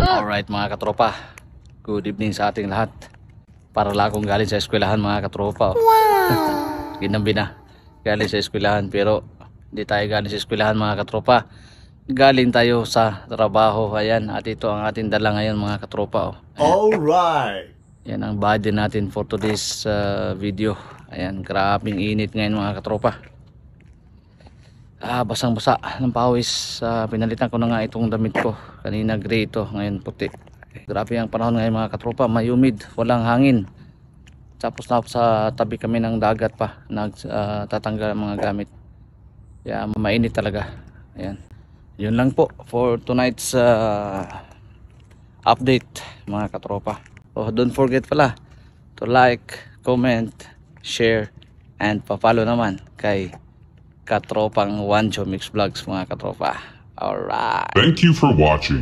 Alright mga katropa, good evening sa ating lahat. Para lang akong galing sa eskwelahan mga katropa. Wow! Ginambi na, galing sa eskwelahan, pero hindi tayo galing sa eskwelahan mga katropa. Galing tayo sa trabaho. Ayan, at ito ang ating dala ngayon mga katropa. Alright! Yan ang budget natin for today's video. Ayan, grabing init ngayon mga katropa. Basang basa ng pawis. Pinalitan ko na nga itong damit ko. Kanina gray ito, ngayon puti. Grabe ang panahon ngayon mga katropa, may humid, walang hangin. Tapos na sa tabi kami ng dagat pa, nagtatanggal ang mga gamit. Kaya mainit talaga. Ayan, yun lang po for tonight's update mga katropa. Don't forget pala to like, comment, share, and pa-follow naman kay Katropang Juancho Mix Vlogs mga katropa. Alright. Thank you for watching.